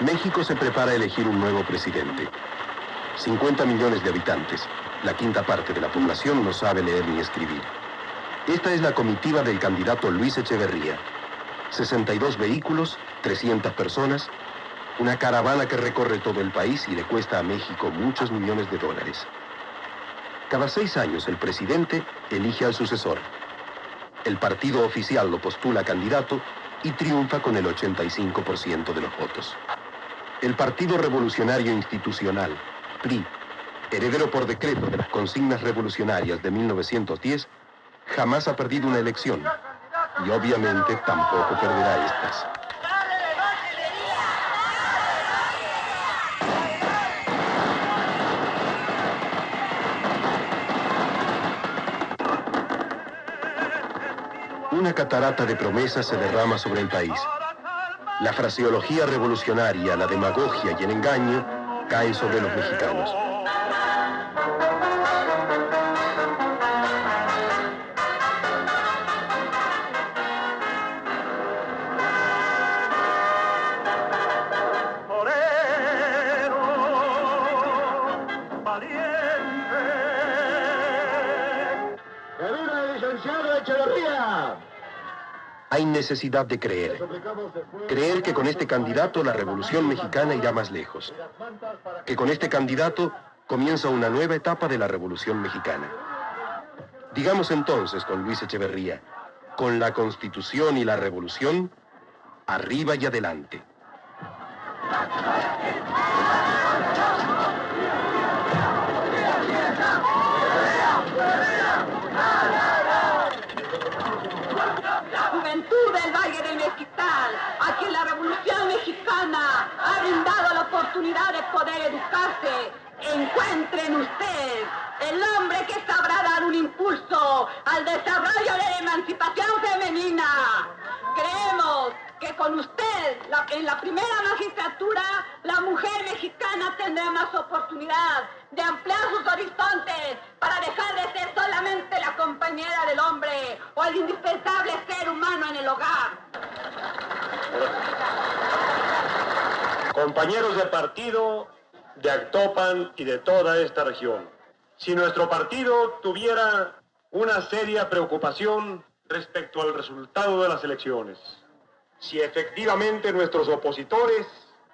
México se prepara a elegir un nuevo presidente. 50 millones de habitantes, la quinta parte de la población no sabe leer ni escribir. Esta es la comitiva del candidato Luis Echeverría. 62 vehículos, 300 personas, una caravana que recorre todo el país y le cuesta a México muchos millones de dólares. Cada 6 años el presidente elige al sucesor. El partido oficial lo postula candidato y triunfa con el 85% de los votos. El Partido Revolucionario Institucional, PRI, heredero por decreto de las consignas revolucionarias de 1910, jamás ha perdido una elección y obviamente tampoco perderá estas. Una catarata de promesas se derrama sobre el país. La fraseología revolucionaria, la demagogia y el engaño caen sobre los mexicanos. Hay necesidad de creer. Creer que con este candidato la Revolución Mexicana irá más lejos. Que con este candidato comienza una nueva etapa de la Revolución Mexicana. Digamos entonces con Luis Echeverría, con la Constitución y la Revolución, arriba y adelante. Juventud del Valle del Mezquital, a quien la Revolución Mexicana ha brindado la oportunidad de poder educarse, encuentre en usted el hombre que sabrá dar un impulso al desarrollo de la emancipación femenina. Creemos que con usted, en la primera magistratura, la mujer mexicana tendrá más oportunidad de ampliar sus horizontes para dejar de ser solamente la compañera del hombre o el indispensable ser humano en el hogar. Compañeros de partido de Actopan y de toda esta región, si nuestro partido tuviera una seria preocupación respecto al resultado de las elecciones, si efectivamente nuestros opositores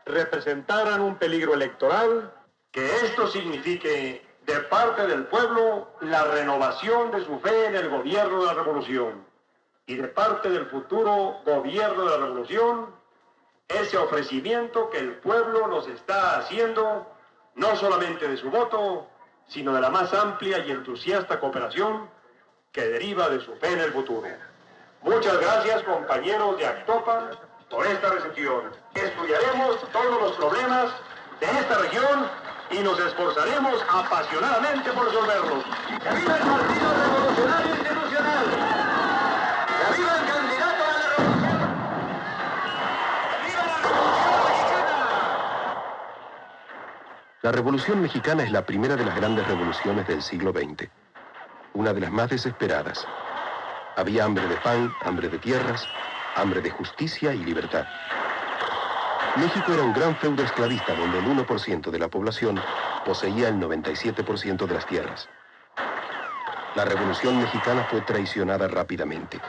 representaran un peligro electoral, que esto signifique de parte del pueblo la renovación de su fe en el gobierno de la revolución y de parte del futuro gobierno de la revolución, ese ofrecimiento que el pueblo nos está haciendo, no solamente de su voto, sino de la más amplia y entusiasta cooperación que deriva de su fe en el futuro. Muchas gracias, compañeros de Actopan, por esta recepción. Estudiaremos todos los problemas de esta región y nos esforzaremos apasionadamente por resolverlos. ¡Que viva el Partido Revolucionario Institucional! ¡Que viva el candidato a la revolución! ¡Que viva la Revolución Mexicana! La Revolución Mexicana es la primera de las grandes revoluciones del siglo XX, una de las más desesperadas. Había hambre de pan, hambre de tierras, hambre de justicia y libertad. México era un gran feudo esclavista donde el 1% de la población poseía el 97% de las tierras. La Revolución Mexicana fue traicionada rápidamente.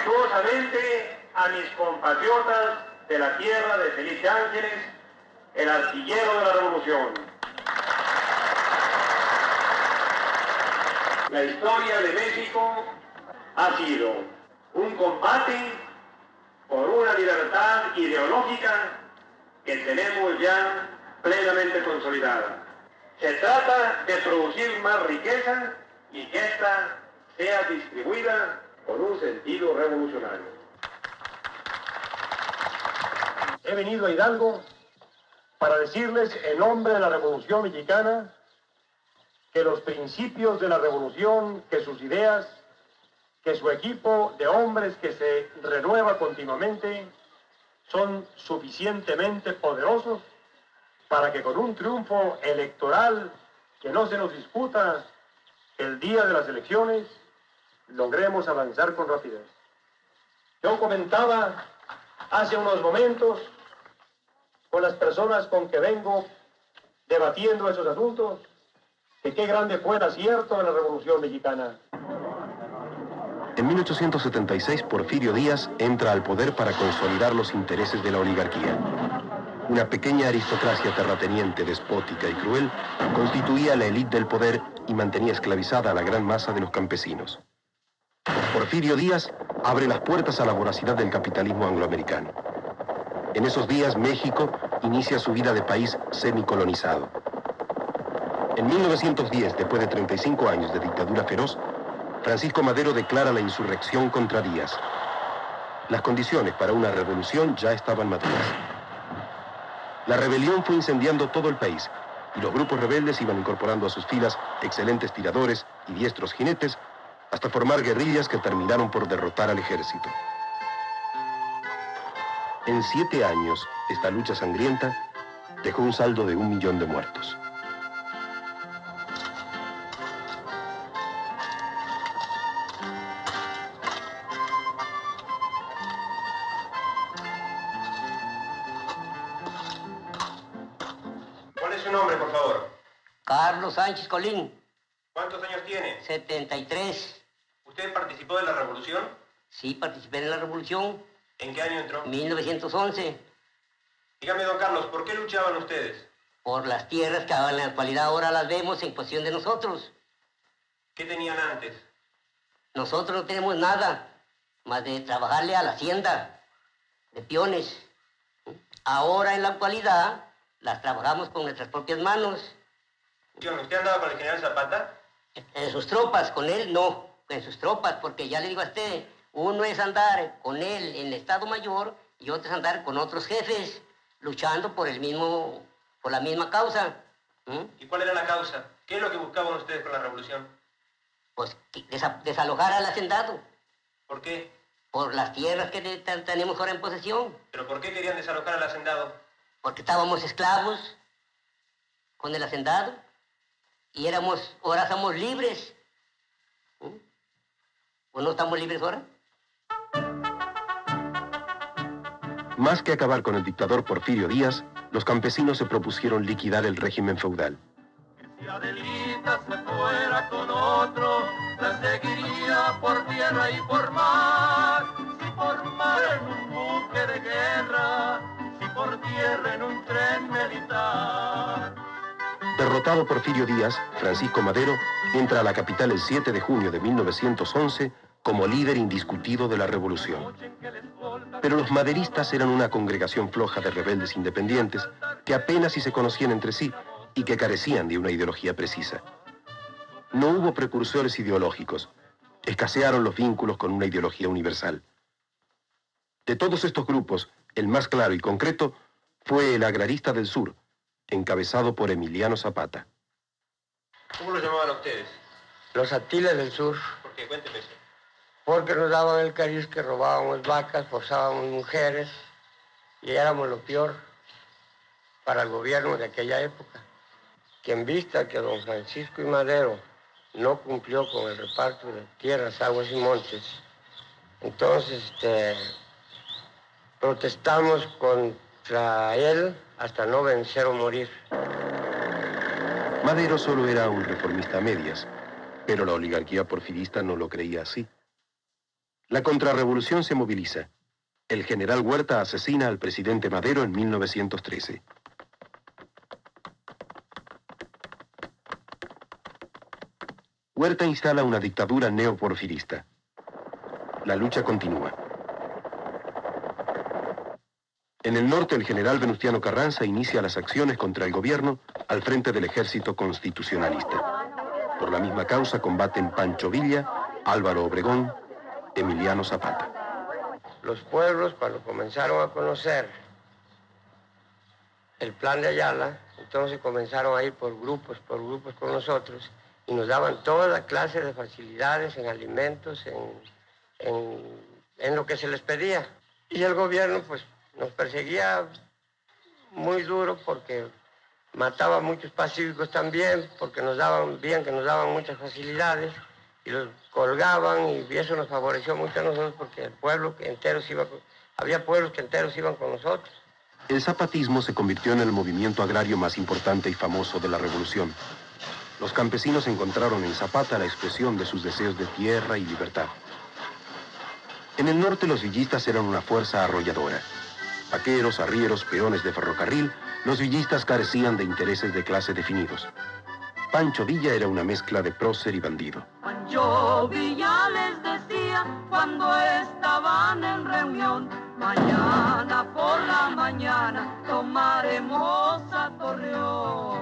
respetuosamente a mis compatriotas de la tierra de Felipe Ángeles, el artillero de la Revolución. La historia de México ha sido un combate por una libertad ideológica que tenemos ya plenamente consolidada. Se trata de producir más riqueza y que ésta sea distribuida con un sentido revolucionario. He venido a Hidalgo para decirles en nombre de la Revolución Mexicana que los principios de la revolución, que sus ideas, que su equipo de hombres que se renueva continuamente son suficientemente poderosos para que con un triunfo electoral que no se nos disputa el día de las elecciones, logremos avanzar con rapidez. Yo comentaba hace unos momentos con las personas con que vengo debatiendo esos asuntos, que qué grande fue el acierto de la Revolución Mexicana. En 1876, Porfirio Díaz entra al poder para consolidar los intereses de la oligarquía. Una pequeña aristocracia terrateniente, despótica y cruel, constituía la élite del poder y mantenía esclavizada a la gran masa de los campesinos. Porfirio Díaz abre las puertas a la voracidad del capitalismo angloamericano. En esos días, México inicia su vida de país semicolonizado. En 1910, después de 35 años de dictadura feroz, Francisco Madero declara la insurrección contra Díaz. Las condiciones para una revolución ya estaban maduras. La rebelión fue incendiando todo el país y los grupos rebeldes iban incorporando a sus filas excelentes tiradores y diestros jinetes hasta formar guerrillas que terminaron por derrotar al ejército. En 7 años, esta lucha sangrienta dejó un saldo de 1 millón de muertos. ¿Cuál es su nombre, por favor? Carlos Sánchez Colín. ¿Cuántos años tiene? 73. ¿Usted participó de la revolución? Sí, participé en la revolución. ¿En qué año entró? 1911. Dígame, don Carlos, ¿por qué luchaban ustedes? Por las tierras que en la actualidad ahora las vemos en cuestión de nosotros. ¿Qué tenían antes? Nosotros no tenemos nada más de trabajarle a la hacienda de peones. Ahora en la actualidad las trabajamos con nuestras propias manos. ¿Usted andaba con el general Zapata? En sus tropas, con él no, en sus tropas, porque ya le digo a usted, uno es andar con él en el Estado Mayor y otro es andar con otros jefes luchando por la misma causa. ¿Y cuál era la causa? ¿Qué es lo que buscaban ustedes con la revolución? Pues desalojar al hacendado. ¿Por qué? Por las tierras que tenemos ahora en posesión. ¿Pero por qué querían desalojar al hacendado? Porque estábamos esclavos con el hacendado y ahora somos libres. ¿O no estamos libres ahora? Más que acabar con el dictador Porfirio Díaz, los campesinos se propusieron liquidar el régimen feudal. Si Adelita se fuera con otro, la seguiría por tierra y por mar. Si por mar en un buque de guerra, si por tierra en un tren militar. Derrotado Porfirio Díaz, Francisco Madero entra a la capital el 7 de junio de 1911 como líder indiscutido de la revolución. Pero los maderistas eran una congregación floja de rebeldes independientes que apenas si se conocían entre sí y que carecían de una ideología precisa. No hubo precursores ideológicos, escasearon los vínculos con una ideología universal. De todos estos grupos, el más claro y concreto fue el Agrarista del Sur, encabezado por Emiliano Zapata. ¿Cómo lo llamaban a ustedes? Los Atiles del Sur, ¿Por qué? Cuénteme eso. porque nos daban el cariz que robábamos vacas, forzábamos mujeres y éramos lo peor para el gobierno de aquella época. Que en vista que don Francisco y Madero no cumplió con el reparto de tierras, aguas y montes, entonces protestamos contra él hasta no vencer o morir. Madero solo era un reformista a medias, pero la oligarquía porfirista no lo creía así. La contrarrevolución se moviliza. El general Huerta asesina al presidente Madero en 1913. Huerta instala una dictadura neoporfirista. La lucha continúa. En el norte, el general Venustiano Carranza inicia las acciones contra el gobierno al frente del ejército constitucionalista. Por la misma causa combaten Pancho Villa, Álvaro Obregón, Emiliano Zapata. Los pueblos, cuando comenzaron a conocer el plan de Ayala, entonces comenzaron a ir por grupos con nosotros y nos daban toda clase de facilidades en alimentos, en lo que se les pedía. Y el gobierno pues nos perseguía muy duro porque mataba a muchos pacíficos también, porque nos daban muchas facilidades y los colgaban, y eso nos favoreció mucho a nosotros porque el pueblo entero había pueblos que enteros iban con nosotros. El zapatismo se convirtió en el movimiento agrario más importante y famoso de la revolución. Los campesinos encontraron en Zapata la expresión de sus deseos de tierra y libertad. En el norte, los villistas eran una fuerza arrolladora. Vaqueros, arrieros, peones de ferrocarril, los villistas carecían de intereses de clase definidos. Pancho Villa era una mezcla de prócer y bandido. Pancho Villa les decía cuando estaban en reunión: mañana por la mañana tomaremos a Torreón.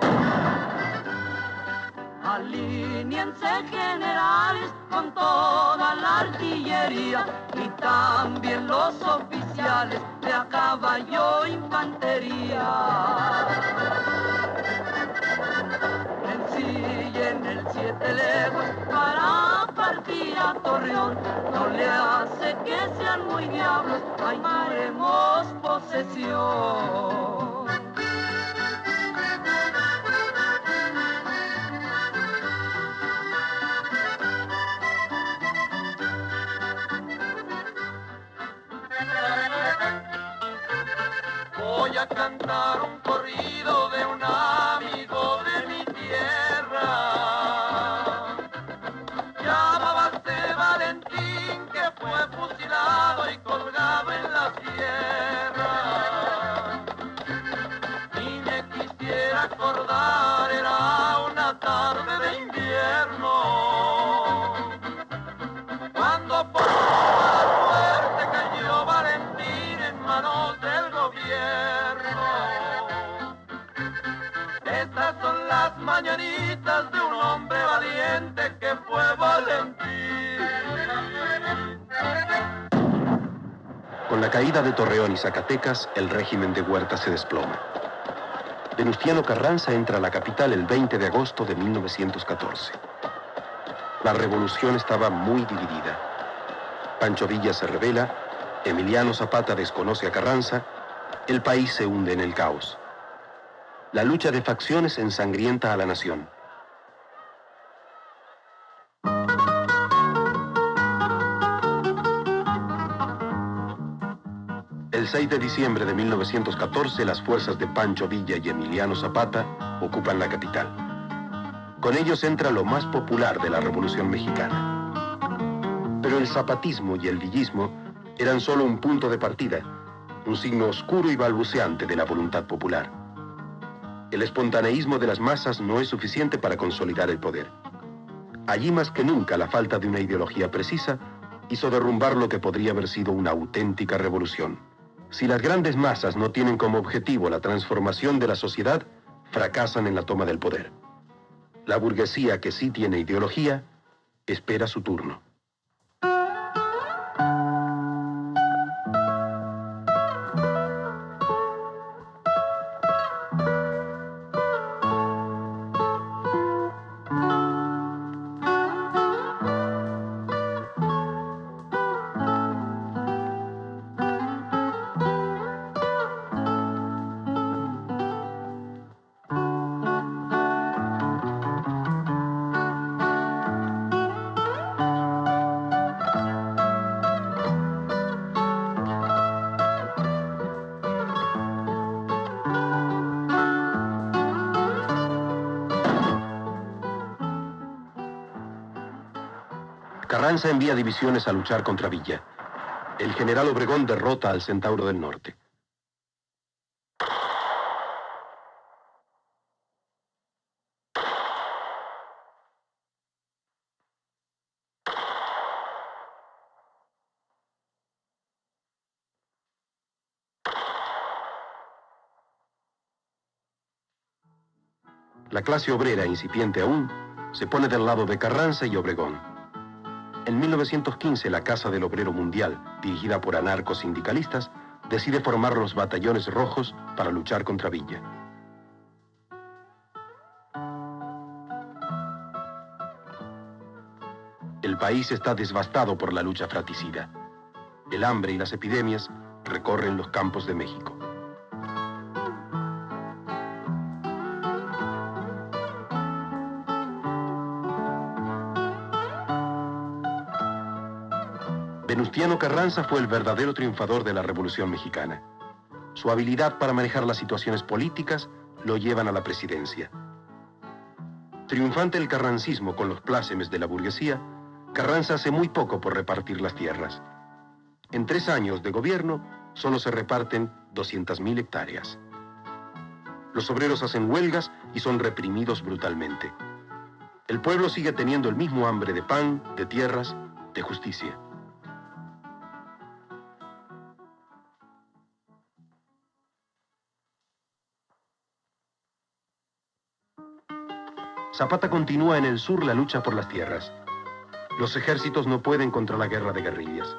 Alíñense generales con toda la artillería y también los oficiales de a caballo infantería. Ensillen el 7 leguas para partir a Torreón. No le hace que sean muy diablos, ahí haremos posesión. Voy a cantar un corrido de un amigo de mi tierra. Llamábase Valentín, que fue fusilado y colgado en la sierra. Y me quisiera acordar, era una tarde de invierno, cuando por la suerte cayó Valentín en manos del gobierno. Estas son las mañanitas de un hombre valiente que fue Valentín. Con la caída de Torreón y Zacatecas, el régimen de Huerta se desploma. Venustiano Carranza entra a la capital el 20 de agosto de 1914. La revolución estaba muy dividida. Pancho Villa se rebela, Emiliano Zapata desconoce a Carranza, el país se hunde en el caos. La lucha de facciones ensangrienta a la nación. El 6 de diciembre de 1914, las fuerzas de Pancho Villa y Emiliano Zapata ocupan la capital. Con ellos entra lo más popular de la Revolución Mexicana. Pero el zapatismo y el villismo eran solo un punto de partida, un signo oscuro y balbuceante de la voluntad popular. El espontaneísmo de las masas no es suficiente para consolidar el poder. Allí más que nunca la falta de una ideología precisa hizo derrumbar lo que podría haber sido una auténtica revolución. Si las grandes masas no tienen como objetivo la transformación de la sociedad, fracasan en la toma del poder. La burguesía que sí tiene ideología, espera su turno. Carranza envía divisiones a luchar contra Villa. El general Obregón derrota al Centauro del Norte. La clase obrera, incipiente aún, se pone del lado de Carranza y Obregón. En 1915, la Casa del Obrero Mundial, dirigida por anarcosindicalistas, decide formar los batallones rojos para luchar contra Villa. El país está devastado por la lucha fratricida. El hambre y las epidemias recorren los campos de México. Venustiano Carranza fue el verdadero triunfador de la Revolución Mexicana. Su habilidad para manejar las situaciones políticas lo llevan a la presidencia. Triunfante el carrancismo con los plácemes de la burguesía, Carranza hace muy poco por repartir las tierras. En 3 años de gobierno, solo se reparten 200.000 hectáreas. Los obreros hacen huelgas y son reprimidos brutalmente. El pueblo sigue teniendo el mismo hambre de pan, de tierras, de justicia. Zapata continúa en el sur la lucha por las tierras. Los ejércitos no pueden contra la guerra de guerrillas.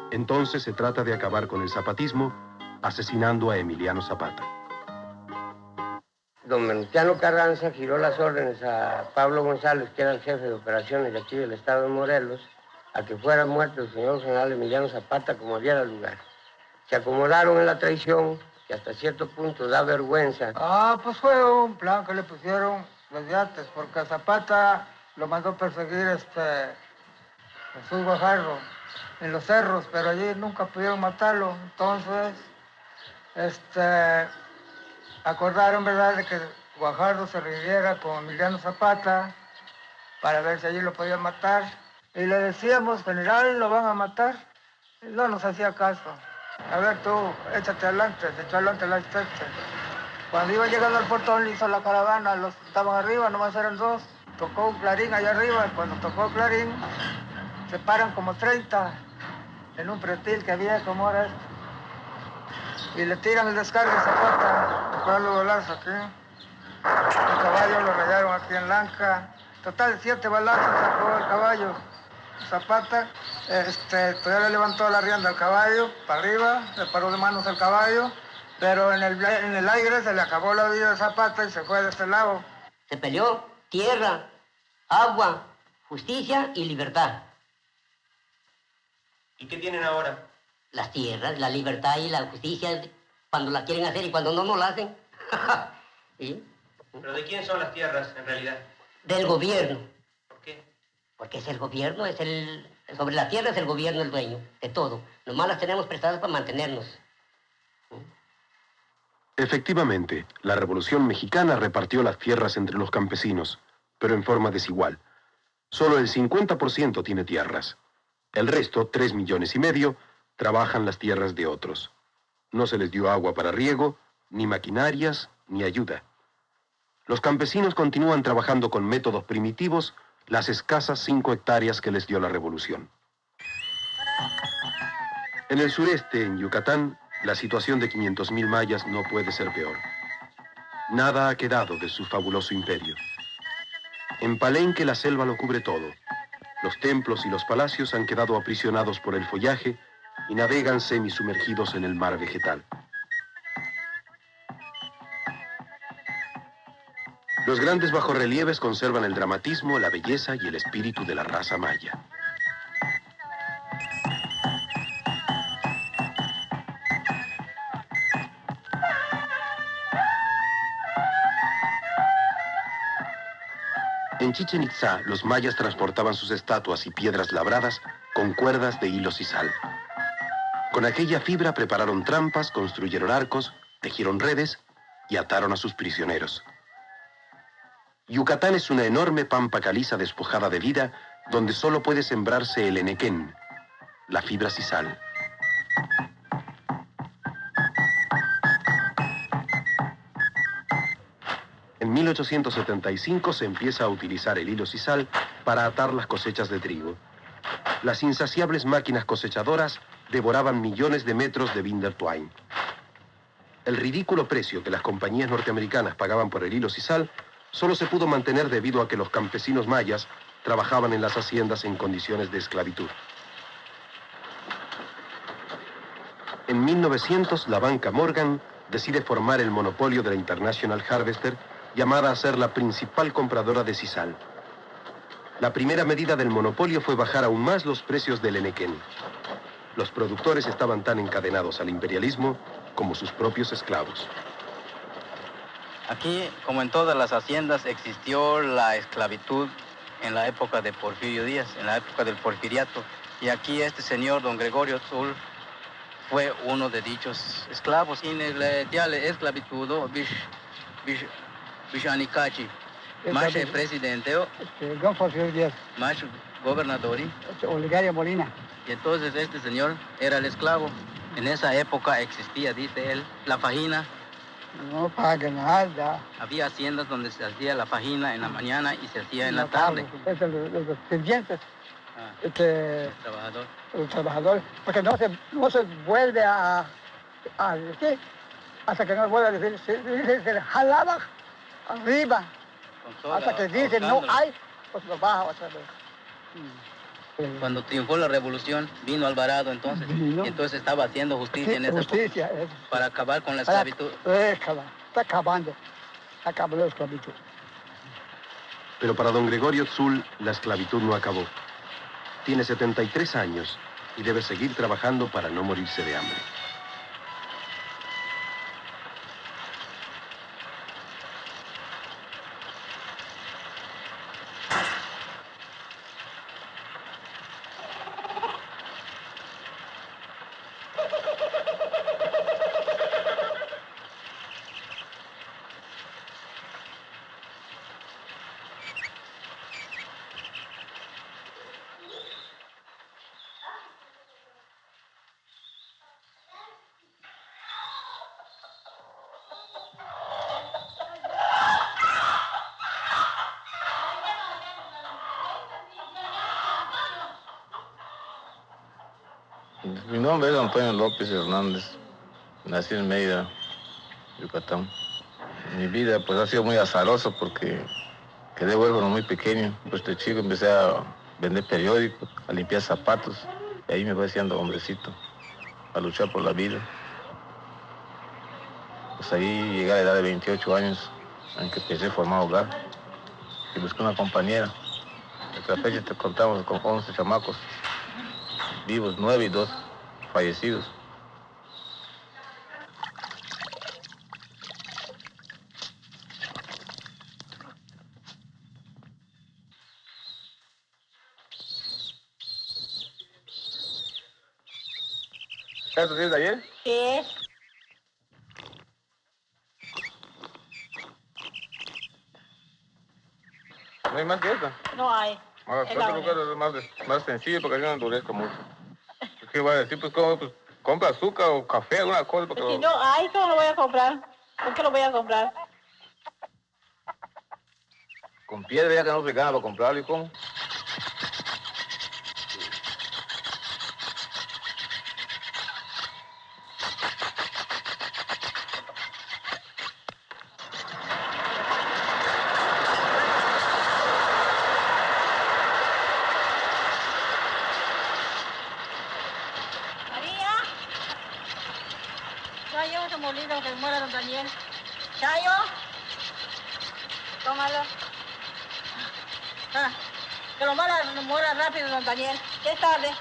Entonces se trata de acabar con el zapatismo, asesinando a Emiliano Zapata. Don Venustiano Carranza giró las órdenes a Pablo González, que era el jefe de operaciones de aquí del estado de Morelos, a que fuera muerto el señor general Emiliano Zapata como diera lugar. Se acomodaron en la traición, que hasta cierto punto da vergüenza. Pues fue un plan que le pusieron desde antes, porque Zapata lo mandó perseguir Jesús Guajardo en los cerros, pero allí nunca pudieron matarlo. Entonces, acordaron, ¿verdad?, de que Guajardo se rindiera con Emiliano Zapata para ver si allí lo podían matar. Y le decíamos, general, lo van a matar. Y no nos hacía caso. A ver tú, échate adelante, se echó adelante la esteche. Cuando iba llegando al portón, le hizo la caravana, los que estaban arriba, nomás eran 2. Tocó un clarín allá arriba, y cuando tocó el clarín, se paran como 30 en un pretil que había como ahora y le tiran el descargue a Zapata, el cual lo balazos aquí. El caballo lo rayaron aquí en Lanca. Total, 7 balazos sacó el caballo. Zapata, todavía le levantó la rienda al caballo, para arriba, le paró de manos al caballo. Pero en el aire se le acabó la vida de Zapata y se fue de este lado. Se peleó tierra, agua, justicia y libertad. ¿Y qué tienen ahora? Las tierras, la libertad y la justicia, cuando la quieren hacer y cuando no, no la hacen. ¿Sí? ¿Pero de quién son las tierras, en realidad? Del gobierno. ¿Por qué? Porque es el gobierno, sobre la tierra es el gobierno el dueño de todo. Nomás las tenemos prestadas para mantenernos. Efectivamente, la Revolución Mexicana repartió las tierras entre los campesinos, pero en forma desigual. Solo el 50% tiene tierras. El resto, 3,5 millones, trabajan las tierras de otros. No se les dio agua para riego, ni maquinarias, ni ayuda. Los campesinos continúan trabajando con métodos primitivos las escasas 5 hectáreas que les dio la Revolución. En el sureste, en Yucatán, la situación de 500.000 mayas no puede ser peor. Nada ha quedado de su fabuloso imperio. En Palenque la selva lo cubre todo. Los templos y los palacios han quedado aprisionados por el follaje y navegan semisumergidos en el mar vegetal. Los grandes bajorrelieves conservan el dramatismo, la belleza y el espíritu de la raza maya. En Chichén Itzá, los mayas transportaban sus estatuas y piedras labradas con cuerdas de hilos y sal. Con aquella fibra prepararon trampas, construyeron arcos, tejieron redes y ataron a sus prisioneros. Yucatán es una enorme pampa caliza despojada de vida donde solo puede sembrarse el enequén, la fibra sisal. En 1875 se empieza a utilizar el hilo sisal para atar las cosechas de trigo. Las insaciables máquinas cosechadoras devoraban millones de metros de binder twine. El ridículo precio que las compañías norteamericanas pagaban por el hilo sisal solo se pudo mantener debido a que los campesinos mayas trabajaban en las haciendas en condiciones de esclavitud. En 1900, la banca Morgan decide formar el monopolio de la International Harvester, llamada a ser la principal compradora de sisal. La primera medida del monopolio fue bajar aún más los precios del enequén. Los productores estaban tan encadenados al imperialismo como sus propios esclavos. Aquí, como en todas las haciendas, existió la esclavitud en la época de Porfirio Díaz, en la época del porfiriato. Y aquí este señor, don Gregorio Tzul, fue uno de dichos esclavos. En la esclavitud, Bishanikachi, más presidente, Don Porfirio Díaz. más gobernador. Olegario Molina. Y entonces este señor era el esclavo. En esa época existía, dice él, la fajina. No paga nada. Había haciendas donde se hacía la fajina en la mañana y se hacía en la tarde. Los sirvientes, Trabajador. los trabajadores, porque no se vuelve a decir, hasta que no vuelve a decir, se jalaba arriba, hasta que dice no hay, pues lo baja otra vez. Cuando triunfó la revolución, vino Alvarado entonces, y entonces estaba haciendo justicia en esa justicia, época, para acabar con la esclavitud. Está acabando la esclavitud. Pero para don Gregorio Tzul, la esclavitud no acabó. Tiene 73 años y debe seguir trabajando para no morirse de hambre. Mi nombre es Antonio López Hernández. Nací en Mérida, Yucatán. Mi vida pues ha sido muy azarosa porque quedé huérfano muy pequeño. Pues de chico empecé a vender periódicos, a limpiar zapatos. Y ahí me fui haciendo hombrecito, a luchar por la vida. Pues ahí llegué a la edad de 28 años, en que empecé a formar hogar. Y busqué una compañera. Hasta la fecha te contamos con 11 chamacos vivos, 9 y 2 fallecidos. ¿Esto es de ayer? Sí. ¿No hay más que esta? No hay. Ahora, Es la otro lugar es más sencillo porque así no endurezca mucho. ¿Qué voy a decir? Pues, compra azúcar o café, alguna cosa. Porque Si no hay, ¿cómo lo voy a comprar? ¿Por qué lo voy a comprar? con piedra ya que no se gana para comprarlo, ¿y cómo? María. Chayo, ese molino que muera don Daniel. Chayo. Tómalo. Que lo muera rápido don Daniel. Ya es tarde.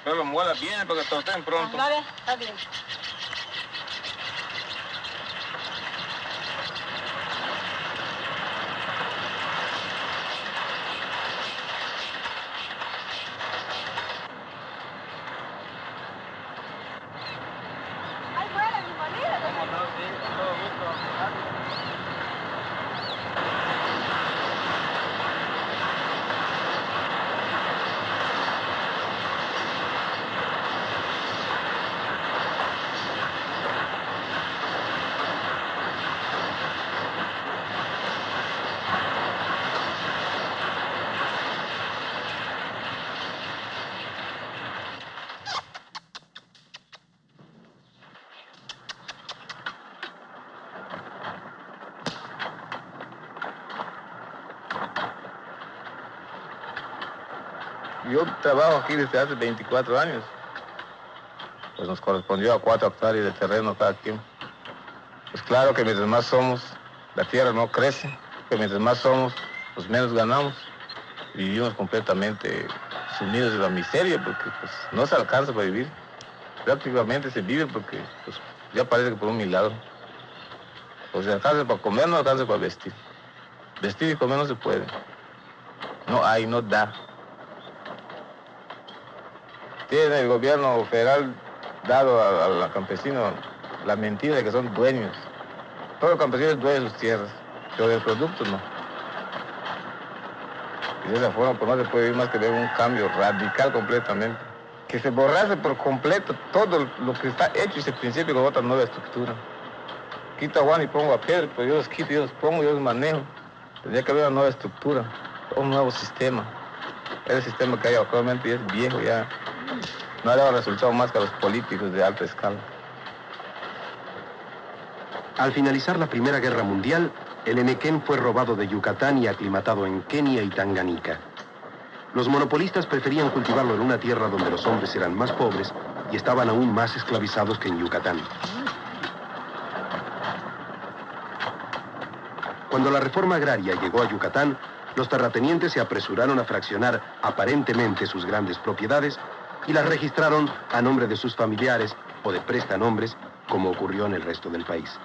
Pero lo muela bien porque torten pronto. Vale, está bien. Ay, muera mi molino. ¿Cómo no? Sí, con todo gusto. yo trabajo aquí desde hace 24 años. Pues nos correspondió a 4 hectáreas de terreno cada quien. Pues claro que mientras más somos, la tierra no crece, que mientras más somos, pues menos ganamos. Vivimos completamente sumidos en la miseria porque pues, no se alcanza para vivir. Prácticamente se vive porque pues, ya parece que por un milagro. Pues se alcanza para comer, no alcanza para vestir. Vestir y comer no se puede. No hay, no da. Tiene el gobierno federal dado al campesino la mentira de que son dueños. Todo el campesino es dueño de sus tierras, pero del producto no. Y de esa forma pues no se puede vivir más que ver un cambio radical completamente. Que se borrase por completo todo lo que está hecho y se principie con otra nueva estructura. Quito a Juan y pongo a Pedro, pues yo los quito, yo los pongo, yo los manejo. Tendría que haber una nueva estructura, un nuevo sistema. El sistema que hay actualmente ya es viejo, ya no ha dado resultado más que a los políticos de alta escala. Al finalizar la Primera Guerra Mundial, el Enequén fue robado de Yucatán y aclimatado en Kenia y Tanganica. Los monopolistas preferían cultivarlo en una tierra donde los hombres eran más pobres y estaban aún más esclavizados que en Yucatán. Cuando la reforma agraria llegó a Yucatán, los terratenientes se apresuraron a fraccionar aparentemente sus grandes propiedades y las registraron a nombre de sus familiares o de prestanombres, como ocurrió en el resto del país.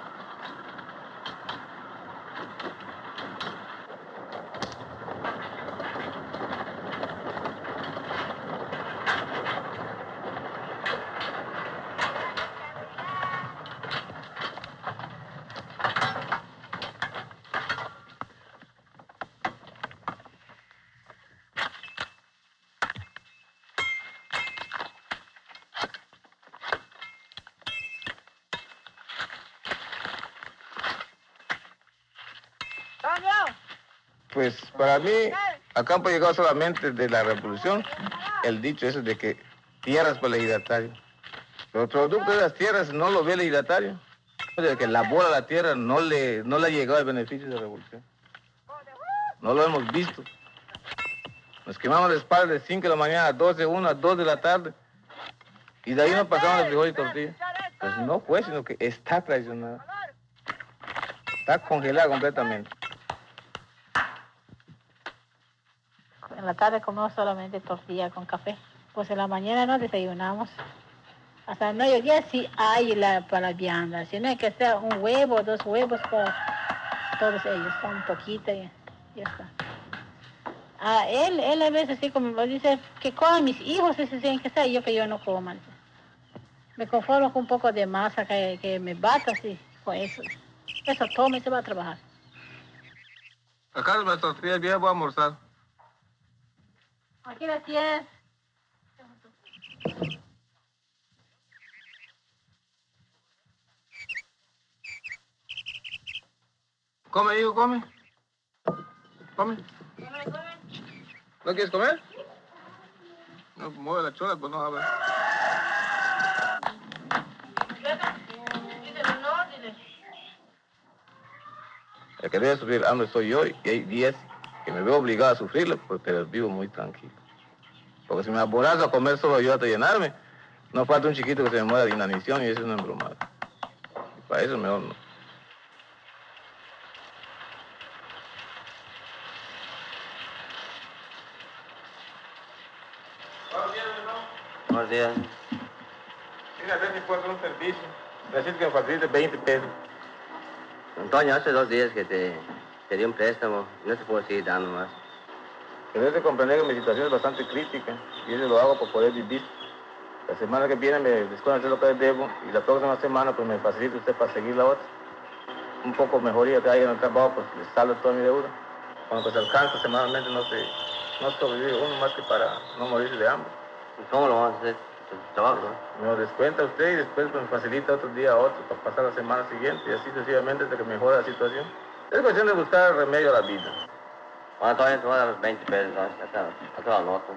Pues para mí, a campo ha llegado solamente de la revolución el dicho ese de que tierras para el ejidatario. Los productos de las tierras no lo ve el ejidatario. De que labora la tierra no le ha llegado el beneficio de la revolución. No lo hemos visto. Nos quemamos la espalda de 5 de la mañana a 12, 1, a 2 de la tarde. Y de ahí no pasamos de frijol y tortilla. Pues no fue, sino que está traicionada. Está congelada completamente. En la tarde comemos solamente tortilla con café. Pues en la mañana no desayunamos. Hasta el mediodía sí hay para la vianda. Si no hay que ser un huevo, 2 huevos para todos ellos. Un poquito y ya está. Él a veces sí como dice que coman mis hijos, ese tienen que ser, que yo no como. Me conformo con un poco de masa que me bata así, con eso. Eso toma y se va a trabajar. Acá las tortillas viejas voy a almorzar. Aquí las tienes. Come, hijo, come. Come. ¿No quieres comer? No, mueve la chola, pues no abre. El que debe sufrir hambre soy yo y hay 10 que me veo obligado a sufrirlo, pues, pero vivo muy tranquilo. Porque si me aborazo a comer solo yo hasta llenarme, no falta un chiquito que se me muera de inanición y eso es una embromada. Y para eso mejor no. Buenos días. Mira, a ver si puedo hacer un servicio. Necesito que me facilite 20 pesos. Antonio, hace 2 días que te di un préstamo. No te puedo seguir dando más. Debes de comprender que mi situación es bastante crítica y eso lo hago para poder vivir. La semana que viene me descuento lo que debo y la próxima semana pues me facilita usted para seguir la otra. Un poco mejoría que hay en el trabajo, pues le saldo toda mi deuda. Cuando pues alcanza semanalmente no sobrevive uno más que para no morirse de hambre. ¿Cómo lo vamos a hacer? Trabajo, ¿no? Me lo descuenta usted y después pues, me facilita otro día a otro para pasar la semana siguiente y así sucesivamente hasta que mejore la situación. Es cuestión de buscar remedio a la vida. Bueno, todavía te voy a dar los 20 pesos, ¿no? Acá lo anoto.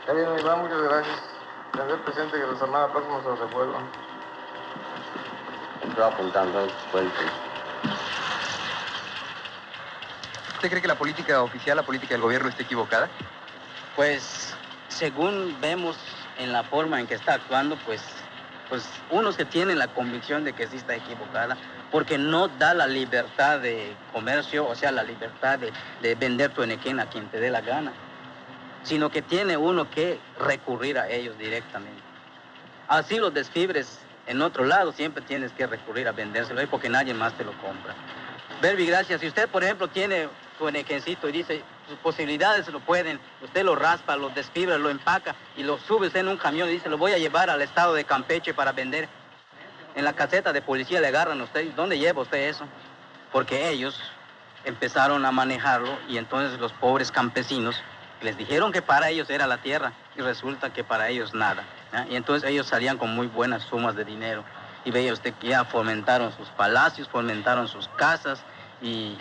Está bien, Iván, muchas gracias. Tendré presente que la semana próxima se lo revuelvan. Estoy apuntando el cuento. ¿Usted cree que la política oficial, la política del gobierno está equivocada? Pues, según vemos en la forma en que está actuando, pues unos que tienen la convicción de que sí está equivocada, porque no da la libertad de comercio, o sea, la libertad de vender tu enequén a quien te dé la gana, sino que tiene uno que recurrir a ellos directamente. Así los desfibres en otro lado siempre tienes que recurrir a vendérselo porque nadie más te lo compra. Verbi, gracias. Si usted, por ejemplo, tiene su enequencito y dice sus posibilidades lo pueden, usted lo raspa, lo desfibra, lo empaca y lo sube usted en un camión y dice, lo voy a llevar al estado de Campeche para vender. En la caseta de policía le agarran a usted. ¿Dónde lleva usted eso? Porque ellos empezaron a manejarlo y entonces los pobres campesinos les dijeron que para ellos era la tierra y resulta que para ellos nada, ¿ya? Y entonces ellos salían con muy buenas sumas de dinero y veía usted que ya fomentaron sus palacios, fomentaron sus casas y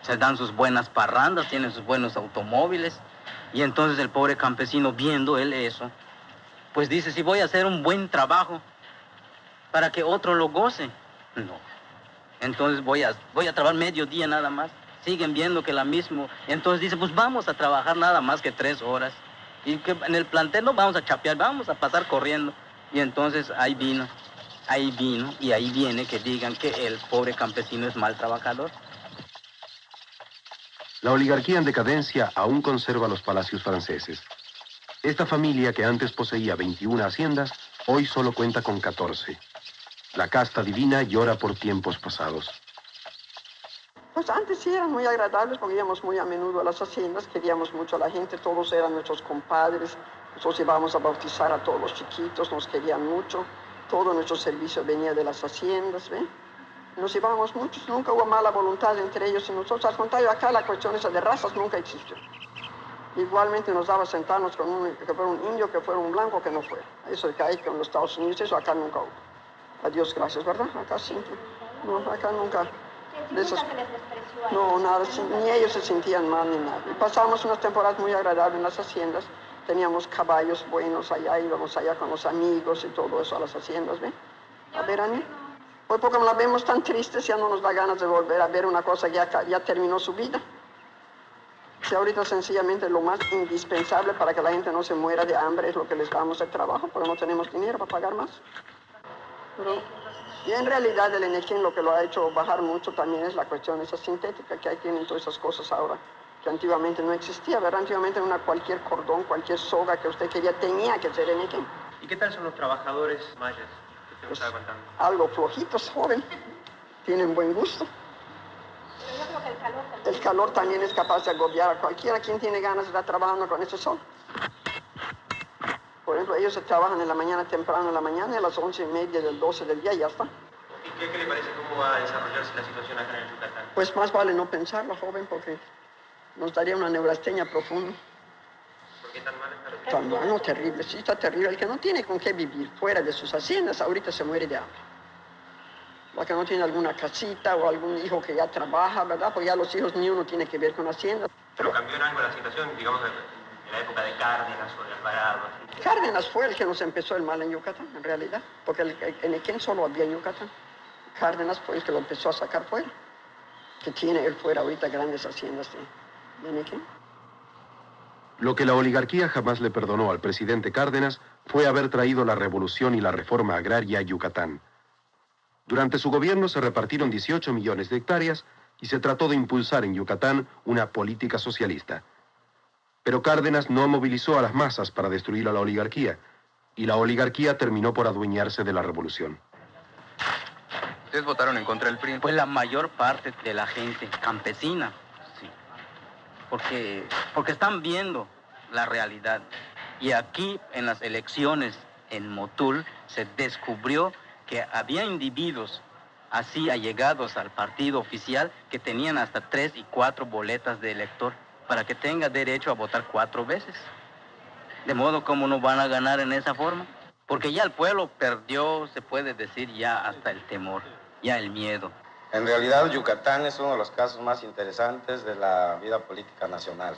se dan sus buenas parrandas, tienen sus buenos automóviles y entonces el pobre campesino viendo él eso, pues dice, si voy a hacer un buen trabajo para que otro lo goce, no. Entonces voy a trabajar medio día nada más. Siguen viendo que la misma. Entonces dice, pues vamos a trabajar nada más que 3 horas. Y que en el plantel no vamos a chapear, vamos a pasar corriendo. Y entonces ahí vino, y ahí viene que digan que el pobre campesino es mal trabajador. La oligarquía en decadencia aún conserva los palacios franceses. Esta familia, que antes poseía 21 haciendas, hoy solo cuenta con 14. La casta divina llora por tiempos pasados. Pues antes sí eran muy agradables porque íbamos muy a menudo a las haciendas, queríamos mucho a la gente, todos eran nuestros compadres, nosotros íbamos a bautizar a todos los chiquitos, nos querían mucho, todo nuestro servicio venía de las haciendas, ¿ven? Nos íbamos muchos, nunca hubo mala voluntad entre ellos y nosotros, al contrario, acá la cuestión esa de razas nunca existió. Igualmente nos daba sentarnos con que fuera un indio, que fuera un blanco, que no fuera. Eso de que hay con los Estados Unidos, eso acá nunca hubo. A Dios gracias, ¿verdad? Acá siempre. No, acá nunca. De esas... No, nada, ni ellos se sentían mal ni nada. Y pasábamos unas temporadas muy agradables en las haciendas. Teníamos caballos buenos allá, íbamos allá con los amigos y todo eso a las haciendas, ¿ven? A ver, Ani. Hoy porque nos la vemos tan tristes, ya no nos da ganas de volver a ver una cosa que ya terminó su vida. Si ahorita sencillamente lo más indispensable para que la gente no se muera de hambre es lo que les damos de trabajo, porque no tenemos dinero para pagar más. Pero, y en realidad el enequén lo que lo ha hecho bajar mucho también es la cuestión esa sintética, que ahí tienen todas esas cosas ahora, que antiguamente no existía, ¿verdad? Antiguamente cualquier cordón, cualquier soga que usted quería tenía que ser enequén. ¿Y qué tal son los trabajadores mayas que usted me estaba contando? Algo flojitos, joven, tienen buen gusto. Pero yo creo que el calor también. El calor también es capaz de agobiar a cualquiera. ¿Quién tiene ganas de estar trabajando con ese sol? Por ejemplo, ellos se trabajan en la mañana, temprano en la mañana, y a las 11:30 del 12 del día ya está. ¿Y qué le parece? ¿Cómo va a desarrollarse la situación acá en el Yucatán? Pues más vale no pensarlo, joven, porque nos daría una neurastenia profunda. ¿Por qué tan mal está la Tan situación? malo, terrible, sí, está terrible. El que no tiene con qué vivir fuera de sus haciendas, ahorita se muere de hambre. La que no tiene alguna casita o algún hijo que ya trabaja, ¿verdad? Porque ya los hijos ni uno tiene que ver con haciendas. ¿Pero cambió en algo la situación, digamos, en la época de Cárdenas o de Alvarado? Cárdenas fue el que nos empezó el mal en Yucatán, en realidad, porque el enequén solo había en Yucatán. Cárdenas fue el que lo empezó a sacar fuera, que tiene él fuera ahorita grandes haciendas de enequén. Lo que la oligarquía jamás le perdonó al presidente Cárdenas fue haber traído la revolución y la reforma agraria a Yucatán. Durante su gobierno se repartieron 18 millones de hectáreas y se trató de impulsar en Yucatán una política socialista. Pero Cárdenas no movilizó a las masas para destruir a la oligarquía, y la oligarquía terminó por adueñarse de la revolución. ¿Ustedes votaron en contra del PRI? Pues la mayor parte de la gente campesina, sí. Porque están viendo la realidad. Y aquí en las elecciones en Motul se descubrió que había individuos así allegados al partido oficial que tenían hasta 3 y 4 boletas de elector para que tenga derecho a votar 4 veces. De modo como no van a ganar en esa forma. Porque ya el pueblo perdió, se puede decir, ya hasta el temor, ya el miedo. En realidad, Yucatán es uno de los casos más interesantes de la vida política nacional.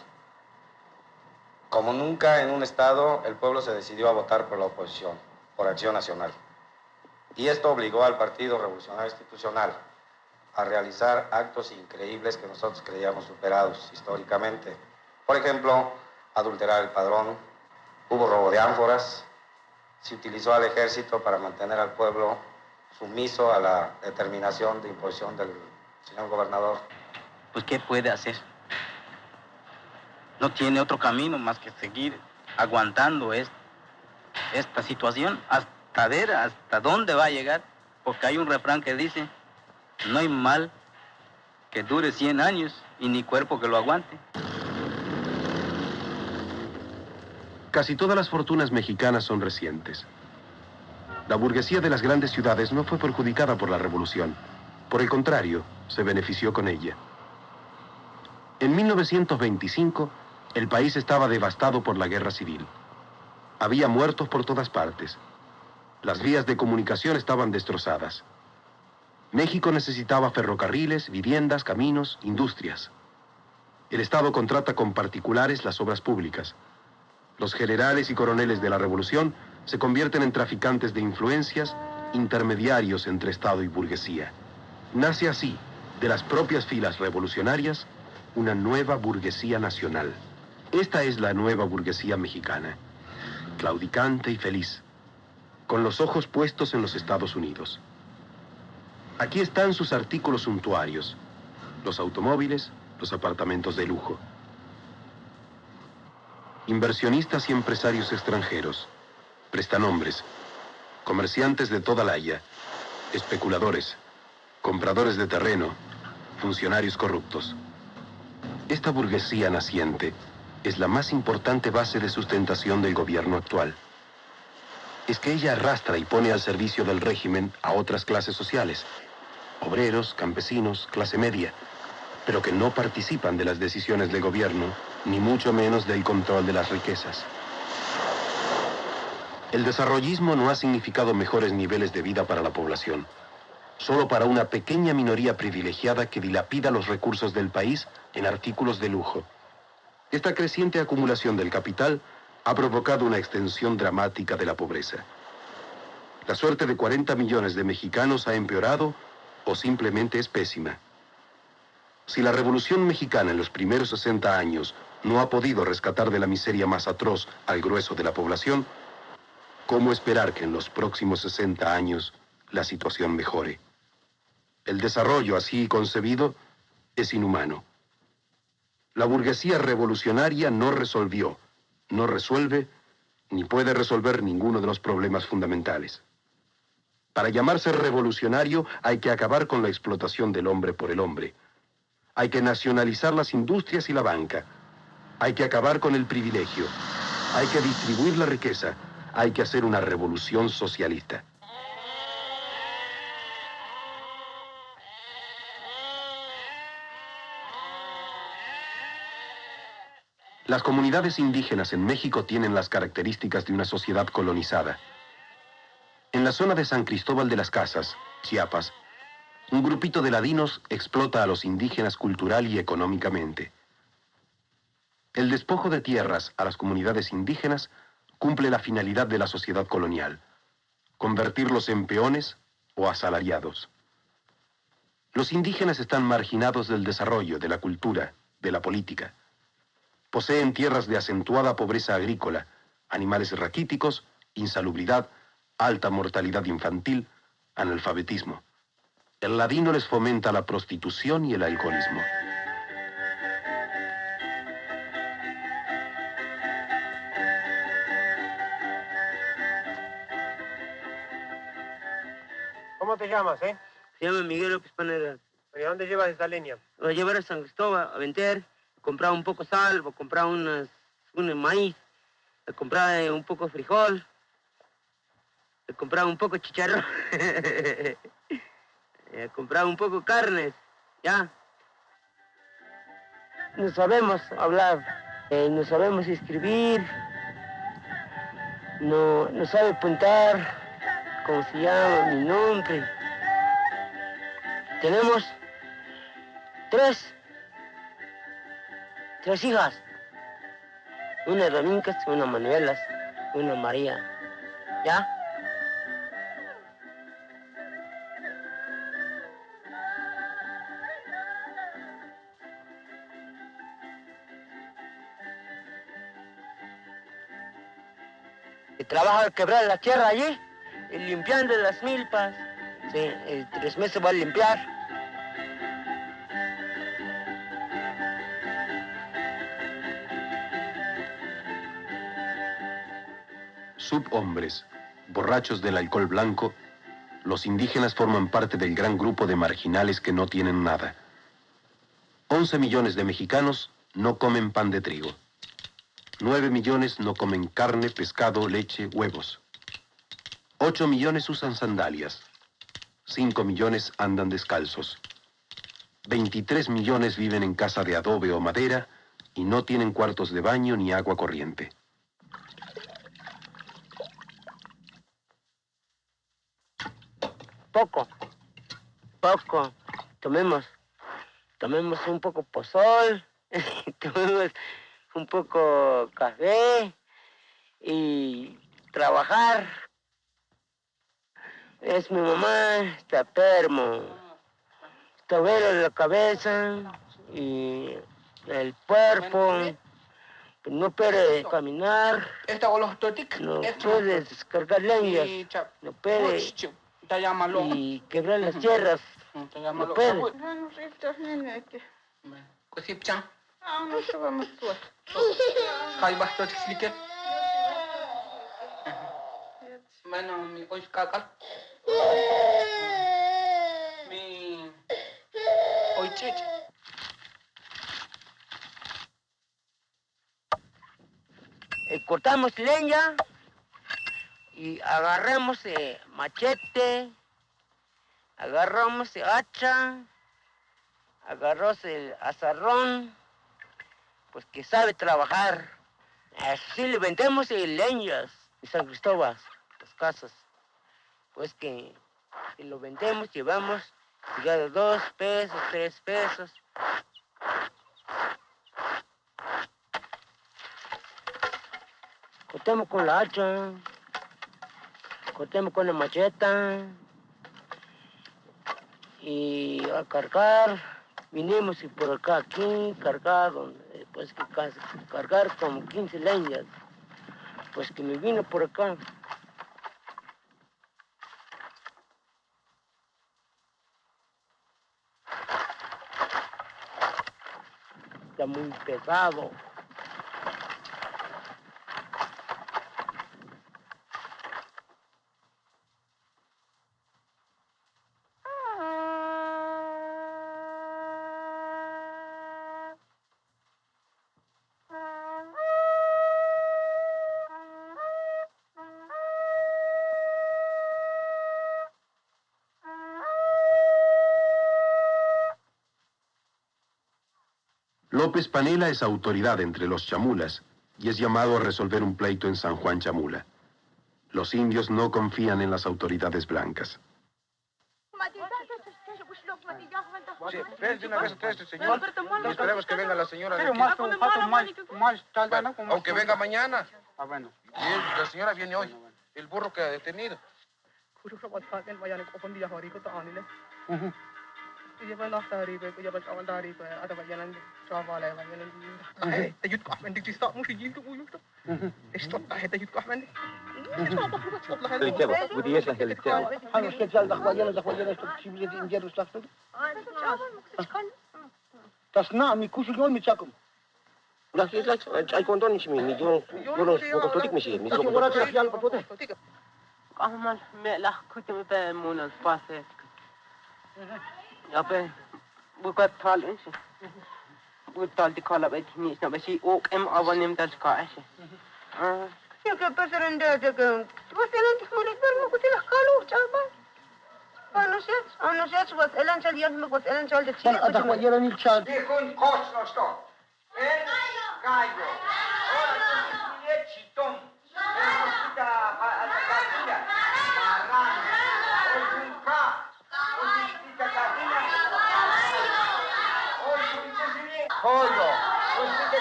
Como nunca en un estado, el pueblo se decidió a votar por la oposición, por Acción Nacional. Y esto obligó al Partido Revolucionario Institucional a realizar actos increíbles que nosotros creíamos superados históricamente. Por ejemplo, adulterar el padrón, hubo robo de ánforas, se utilizó al ejército para mantener al pueblo sumiso a la determinación de imposición del señor gobernador. Pues, ¿qué puede hacer? No tiene otro camino más que seguir aguantando esta situación hasta ver hasta dónde va a llegar, porque hay un refrán que dice, no hay mal que dure 100 años y ni cuerpo que lo aguante. Casi todas las fortunas mexicanas son recientes. La burguesía de las grandes ciudades no fue perjudicada por la revolución. Por el contrario, se benefició con ella. En 1925, el país estaba devastado por la guerra civil. Había muertos por todas partes. Las vías de comunicación estaban destrozadas. México necesitaba ferrocarriles, viviendas, caminos, industrias. El Estado contrata con particulares las obras públicas. Los generales y coroneles de la revolución se convierten en traficantes de influencias, intermediarios entre Estado y burguesía. Nace así, de las propias filas revolucionarias, una nueva burguesía nacional. Esta es la nueva burguesía mexicana, claudicante y feliz, con los ojos puestos en los Estados Unidos. Aquí están sus artículos suntuarios, los automóviles, los apartamentos de lujo. Inversionistas y empresarios extranjeros, prestanombres, comerciantes de toda la haya, especuladores, compradores de terreno, funcionarios corruptos. Esta burguesía naciente es la más importante base de sustentación del gobierno actual. Es que ella arrastra y pone al servicio del régimen a otras clases sociales, obreros, campesinos, clase media, pero que no participan de las decisiones del gobierno, ni mucho menos del control de las riquezas. El desarrollismo no ha significado mejores niveles de vida para la población, solo para una pequeña minoría privilegiada que dilapida los recursos del país en artículos de lujo. Esta creciente acumulación del capital ha provocado una extensión dramática de la pobreza. La suerte de 40 millones de mexicanos ha empeorado o simplemente es pésima. Si la Revolución Mexicana en los primeros 60 años no ha podido rescatar de la miseria más atroz al grueso de la población, ¿cómo esperar que en los próximos 60 años la situación mejore? El desarrollo así concebido es inhumano. La burguesía revolucionaria no resolvió, no resuelve, ni puede resolver ninguno de los problemas fundamentales. Para llamarse revolucionario hay que acabar con la explotación del hombre por el hombre. Hay que nacionalizar las industrias y la banca. Hay que acabar con el privilegio. Hay que distribuir la riqueza. Hay que hacer una revolución socialista. Las comunidades indígenas en México tienen las características de una sociedad colonizada. En la zona de San Cristóbal de las Casas, Chiapas, un grupito de ladinos explota a los indígenas cultural y económicamente. El despojo de tierras a las comunidades indígenas cumple la finalidad de la sociedad colonial: convertirlos en peones o asalariados. Los indígenas están marginados del desarrollo, de la cultura, de la política. Poseen tierras de acentuada pobreza agrícola, animales raquíticos, insalubridad, alta mortalidad infantil, analfabetismo. El ladino les fomenta la prostitución y el alcoholismo. ¿Cómo te llamas, Se llama Miguel López Panera. ¿Y a dónde llevas esta línea? Voy a llevar a San Cristóbal a vender, comprar un poco de sal, voy a comprar un maíz, voy a comprar un poco de frijol, voy a comprar un poco de chicharrón, voy a comprar un poco de carnes, ¿ya? No sabemos hablar, no sabemos escribir, no sabe apuntar, cómo se llama, mi nombre. Tenemos tres hijas, una Domincas, una Manuelas, una María, ¿ya? Y trabaja quebrar la tierra allí, y limpiando las milpas. Sí, 3 meses va a limpiar. Subhombres, borrachos del alcohol blanco, los indígenas forman parte del gran grupo de marginales que no tienen nada. 11 millones de mexicanos no comen pan de trigo. 9 millones no comen carne, pescado, leche, huevos. 8 millones usan sandalias. 5 millones andan descalzos. 23 millones viven en casa de adobe o madera y no tienen cuartos de baño ni agua corriente. Poco. Tomemos un poco pozol, tomemos un poco café y trabajar. Es mi mamá, está enfermo, está velo en la cabeza y el cuerpo, no puede caminar, no puede descargar leñas, no puede y quebrar las tierras, no puede. Cortamos leña y agarramos machete, agarramos hacha, agarramos el azarrón, pues que sabe trabajar. Así le vendemos leñas en San Cristóbal, las casas. Pues que si lo vendemos, llevamos ya de 2 pesos, 3 pesos. Cortemos con la hacha, cortemos con la macheta y a cargar. Vinimos y por acá, aquí, cargar, pues que cargar como 15 leñas. Pues que me vino por acá. Está muy pesado. López Panela es autoridad entre los chamulas y es llamado a resolver un pleito en San Juan Chamula. Los indios no confían en las autoridades blancas. Sí, ven de una vez a este señor y esperemos que venga la señora de aquí. Aunque venga mañana. bueno. Y la señora viene hoy. El burro que ha detenido.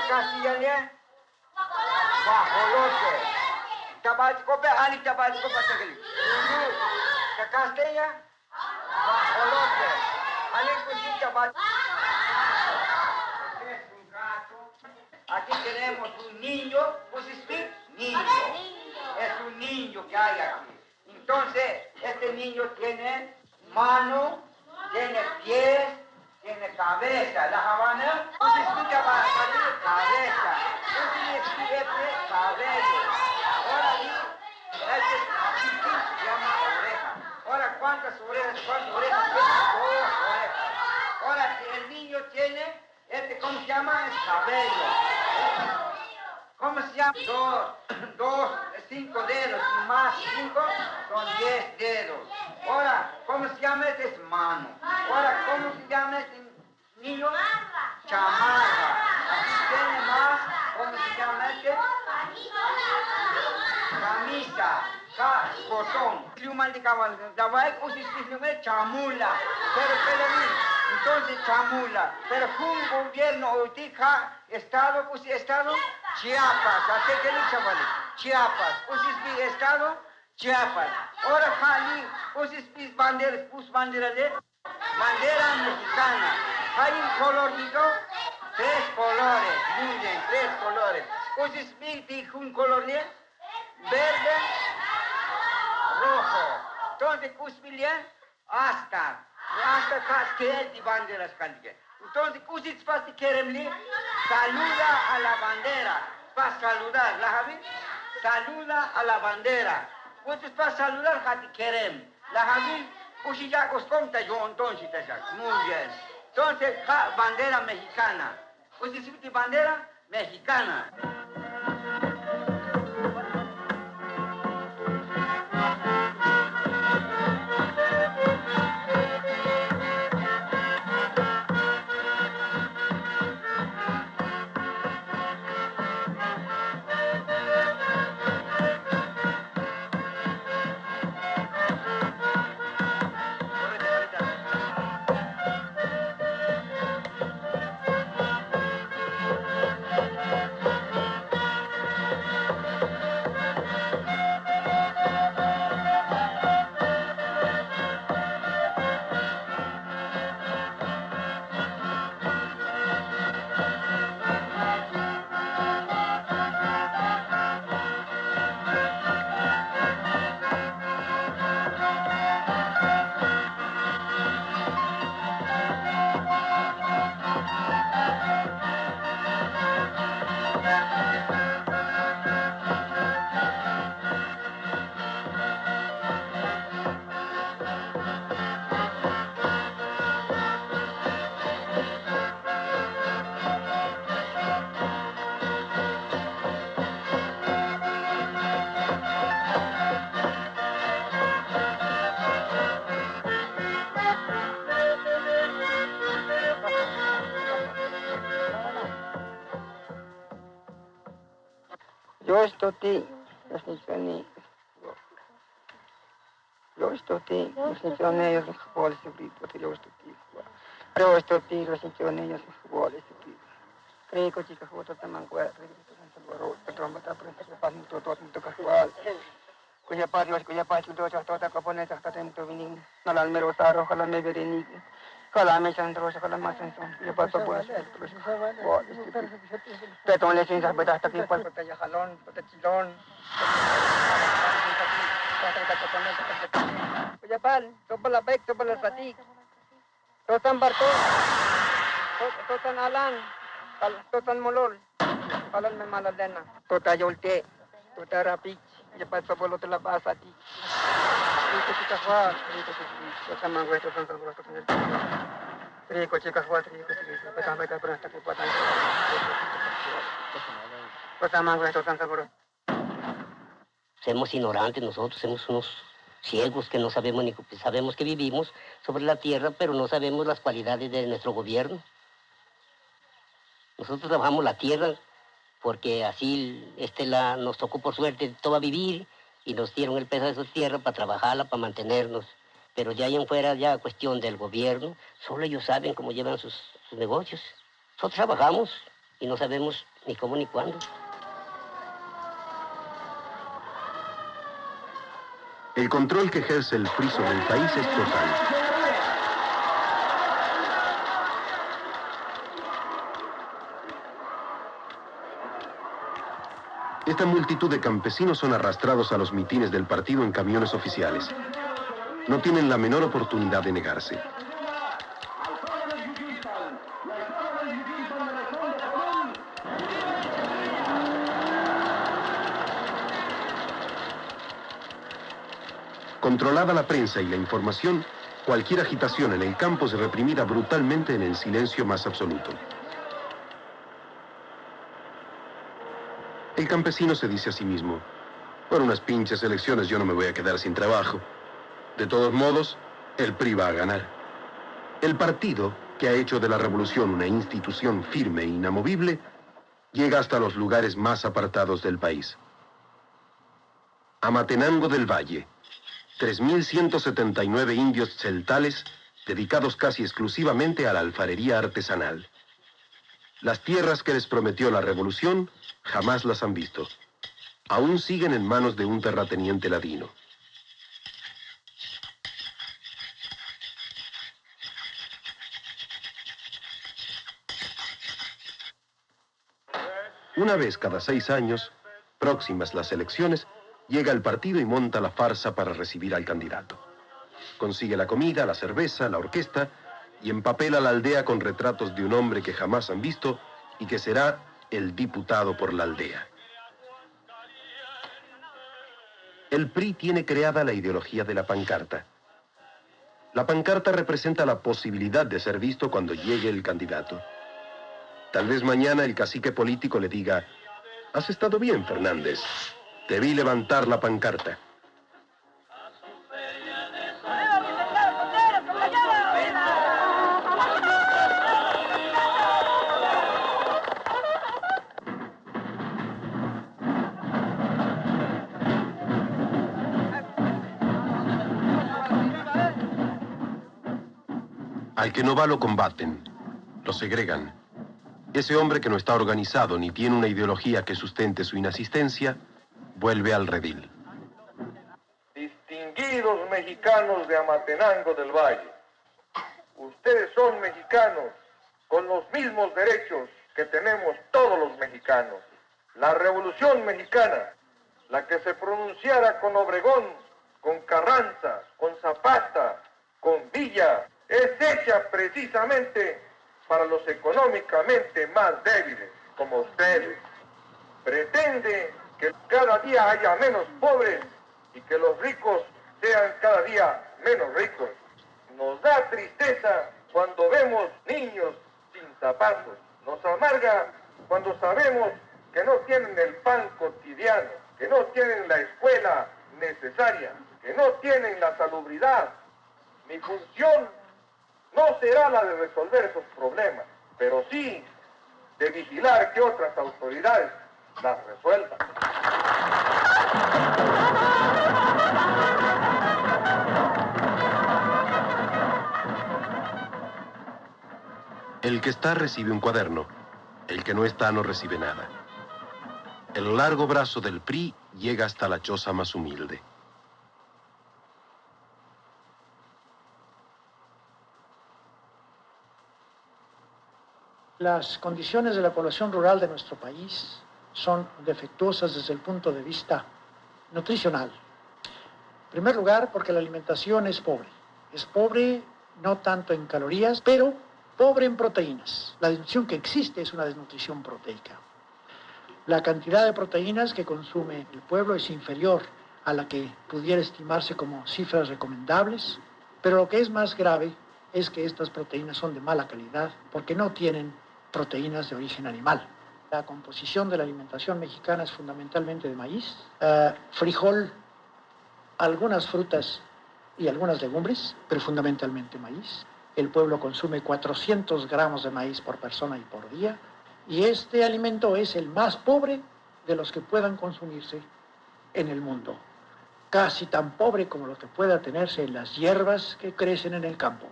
Castellania, guajolote. Tabascope, ani tabasco pasagli. Castella, guajolote. Ani cusi tabasco. Es un gato. Aquí tenemos un niño, pues es niño. es un niño que hay aquí. Entonces, este niño tiene mano, tiene pies, tiene cabeza. La Habana, no se escucha va a salir cabeza. No tiene siempre cabello. Ahora este chiquito se llama oreja. Ahora, ¿cuántas orejas tiene? 2 orejas. Ahora, si el niño tiene, ¿cómo se llama? Es cabello. ¿Cómo se llama? 5 dedos y más 5 son 10 dedos. Ahora, ¿cómo se llama? Este es mano. Ahora, ¿cómo se llama este niño? Chamarra. Aquí tiene más, ¿cómo se llama este? Camisa. Botón. Chamula. Pero entonces chamula. Pero un gobierno ahorita, Estado, pues Estado, Chiapas. ¿A qué le chavales? Chiapas. Pues es Estado, Chiapas. Ahora Jali, pues es bandera, pues bandera mexicana. Hay un colorito, 3 colores. Muy bien, 3 colores. Pues es un color de verde, rojo. Entonces, Cuspilian, hasta casquet y banderas calque. Entonces, Cusis Pasti Keremli, saluda a la bandera. Para saludar, ¿la Javi? Saluda a la bandera. Cusis para saludar, Jati Kerem. ¿La Javi? Cusis ya conta yo entonces, muy bien. Entonces, bandera mexicana. Cusis bandera mexicana. Yo estoy Totan Bartol, Totan Alan, Totan Molol, Alan me maladena, Tota Yolte, Tota Rapich, ya pasó por otro la pasa a ti. Rico chica Juan, Tota Mangue, Totan Salvador, Rico chica Juan, Totan Beca, pero hasta que puedan. Tota Mangue, Totan Salvador. Somos ignorantes nosotros, somos unos ciegos que no sabemos ni sabemos que vivimos sobre la tierra, pero no sabemos las cualidades de nuestro gobierno. Nosotros trabajamos la tierra porque así nos tocó por suerte toda vivir y nos dieron el peso de su tierra para trabajarla, para mantenernos. Pero ya ahí en fuera, ya cuestión del gobierno, solo ellos saben cómo llevan sus negocios. Nosotros trabajamos y no sabemos ni cómo ni cuándo. El control que ejerce el PRI sobre el país es total. Esta multitud de campesinos son arrastrados a los mitines del partido en camiones oficiales. No tienen la menor oportunidad de negarse. Controlada la prensa y la información, cualquier agitación en el campo es reprimida brutalmente en el silencio más absoluto. El campesino se dice a sí mismo: por unas pinches elecciones yo no me voy a quedar sin trabajo. De todos modos, el PRI va a ganar. El partido, que ha hecho de la revolución una institución firme e inamovible, llega hasta los lugares más apartados del país. Amatenango del Valle, 3.179 indios celtales dedicados casi exclusivamente a la alfarería artesanal. Las tierras que les prometió la revolución jamás las han visto. Aún siguen en manos de un terrateniente ladino. Una vez cada 6 años, próximas las elecciones, llega el partido y monta la farsa para recibir al candidato. Consigue la comida, la cerveza, la orquesta y empapela la aldea con retratos de un hombre que jamás han visto y que será el diputado por la aldea. El PRI tiene creada la ideología de la pancarta. La pancarta representa la posibilidad de ser visto cuando llegue el candidato. Tal vez mañana el cacique político le diga: «Has estado bien, Fernández. Te vi levantar la pancarta». Al que no va lo combaten, lo segregan. Ese hombre que no está organizado ni tiene una ideología que sustente su inasistencia, vuelve al redil. Distinguidos mexicanos de Amatenango del Valle, ustedes son mexicanos con los mismos derechos que tenemos todos los mexicanos. La Revolución Mexicana, la que se pronunciara con Obregón, con Carranza, con Zapata, con Villa, es hecha precisamente para los económicamente más débiles, como ustedes. Pretende que cada día haya menos pobres y que los ricos sean cada día menos ricos. Nos da tristeza cuando vemos niños sin zapatos. Nos amarga cuando sabemos que no tienen el pan cotidiano, que no tienen la escuela necesaria, que no tienen la salubridad. Mi función no será la de resolver esos problemas, pero sí de vigilar que otras autoridades las resuelvan. El que está recibe un cuaderno, el que no está no recibe nada. El largo brazo del PRI llega hasta la choza más humilde. Las condiciones de la población rural de nuestro país son defectuosas desde el punto de vista nutricional. En primer lugar, porque la alimentación es pobre. Es pobre no tanto en calorías, pero pobre en proteínas. La desnutrición que existe es una desnutrición proteica. La cantidad de proteínas que consume el pueblo es inferior a la que pudiera estimarse como cifras recomendables, pero lo que es más grave es que estas proteínas son de mala calidad porque no tienen proteínas de origen animal. La composición de la alimentación mexicana es fundamentalmente de maíz, frijol, algunas frutas y algunas legumbres, pero fundamentalmente maíz. El pueblo consume 400 gramos de maíz por persona y por día, y este alimento es el más pobre de los que puedan consumirse en el mundo. Casi tan pobre como lo que pueda tenerse en las hierbas que crecen en el campo.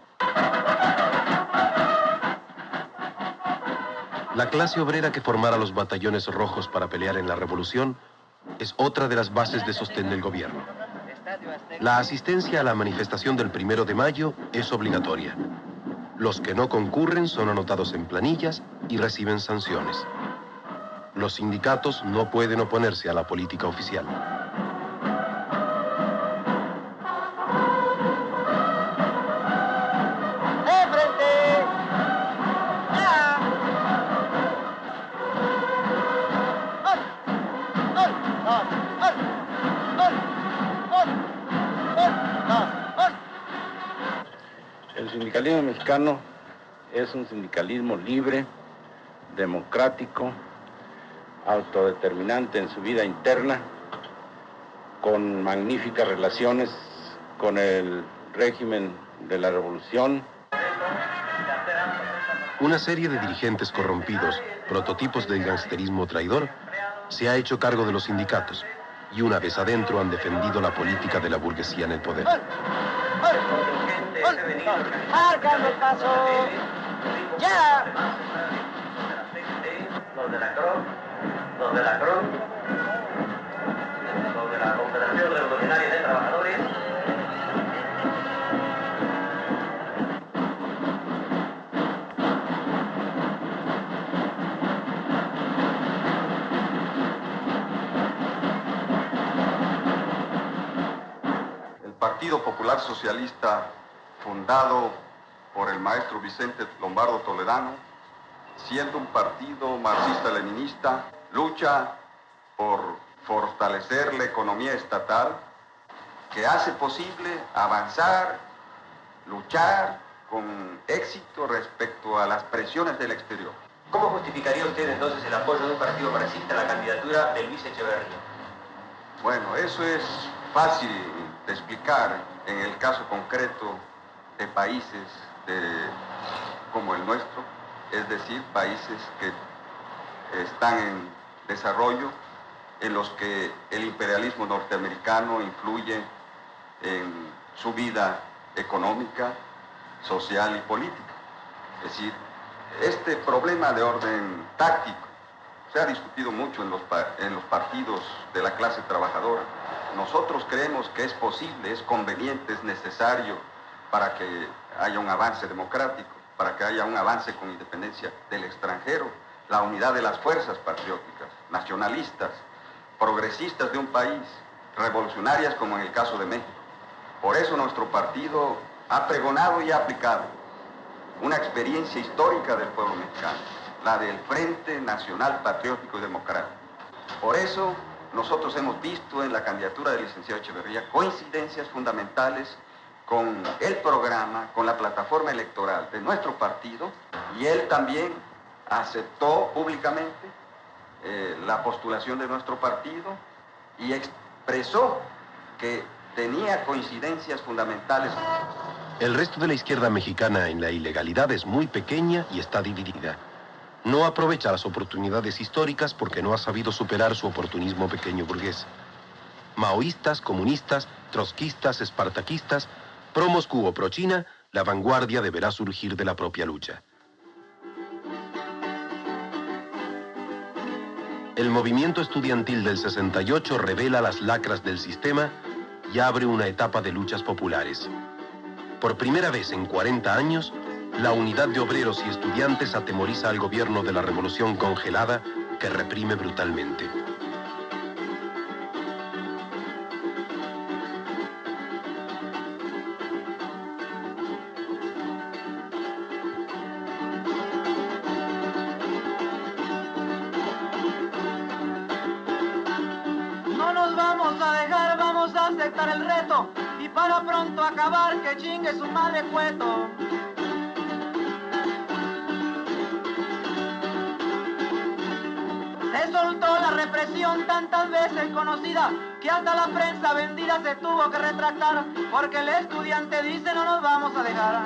La clase obrera que formara los batallones rojos para pelear en la revolución es otra de las bases de sostén del gobierno. La asistencia a la manifestación del 1 de mayo es obligatoria. Los que no concurren son anotados en planillas y reciben sanciones. Los sindicatos no pueden oponerse a la política oficial. El sindicalismo mexicano es un sindicalismo libre, democrático, autodeterminante en su vida interna, con magníficas relaciones con el régimen de la revolución. Una serie de dirigentes corrompidos, prototipos del gangsterismo traidor, se ha hecho cargo de los sindicatos y una vez adentro han defendido la política de la burguesía en el poder. ¡Marcando el paso! ¡Ya! Los de la CRO, los de la CRO, los de la Confederación Revolucionaria de Trabajadores. El Partido Popular Socialista, fundado por el maestro Vicente Lombardo Toledano, siendo un partido marxista-leninista, lucha por fortalecer la economía estatal que hace posible avanzar, luchar con éxito respecto a las presiones del exterior. ¿Cómo justificaría usted entonces el apoyo de un partido marxista a la candidatura de Luis Echeverría? Bueno, eso es fácil de explicar en el caso concreto de países como el nuestro, es decir, países que están en desarrollo, en los que el imperialismo norteamericano influye en su vida económica, social y política. Es decir, este problema de orden táctico se ha discutido mucho en los partidos de la clase trabajadora. Nosotros creemos que es posible, es conveniente, es necesario para que haya un avance democrático, para que haya un avance con independencia del extranjero, la unidad de las fuerzas patrióticas, nacionalistas, progresistas de un país, revolucionarias como en el caso de México. Por eso nuestro partido ha pregonado y ha aplicado una experiencia histórica del pueblo mexicano, la del Frente Nacional Patriótico y Democrático. Por eso nosotros hemos visto en la candidatura del licenciado Echeverría coincidencias fundamentales con el programa, con la plataforma electoral de nuestro partido, y él también aceptó públicamente la postulación de nuestro partido y expresó que tenía coincidencias fundamentales. El resto de la izquierda mexicana en la ilegalidad es muy pequeña y está dividida. No aprovecha las oportunidades históricas porque no ha sabido superar su oportunismo pequeño burgués. Maoístas, comunistas, trotskistas, espartaquistas, pro Moscú o pro China, la vanguardia deberá surgir de la propia lucha. El movimiento estudiantil del 68 revela las lacras del sistema y abre una etapa de luchas populares. Por primera vez en 40 años, la unidad de obreros y estudiantes atemoriza al gobierno de la revolución congelada que reprime brutalmente. Aceptar el reto y para pronto acabar que chingue su madre cueto. Se soltó la represión tantas veces conocida que hasta la prensa vendida se tuvo que retractar porque el estudiante dice no nos vamos a dejar.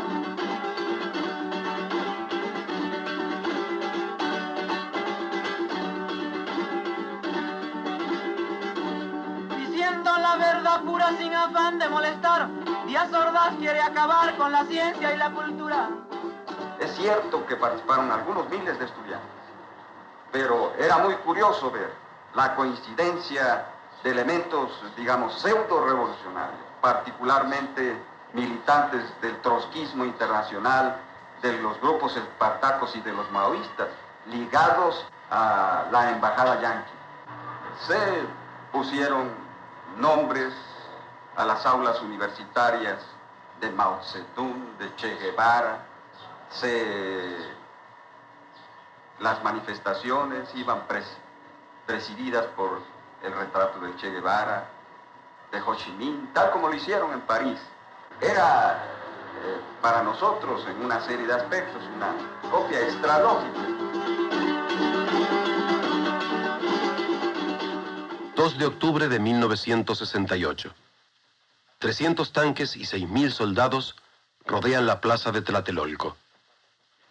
La verdad pura sin afán de molestar, Díaz Ordaz quiere acabar con la ciencia y la cultura. Es cierto que participaron algunos miles de estudiantes, pero era muy curioso ver la coincidencia de elementos, digamos, pseudo-revolucionarios, particularmente militantes del trotskismo internacional, de los grupos espartacos y de los maoístas, ligados a la embajada yanqui. Se pusieron nombres a las aulas universitarias de Mao Zedong, de Che Guevara. Las manifestaciones iban presididas por el retrato de Che Guevara, de Ho Chi Minh, tal como lo hicieron en París. Era para nosotros, en una serie de aspectos, una copia extralógica. 2 de octubre de 1968. 300 tanques y 6.000 soldados rodean la plaza de Tlatelolco.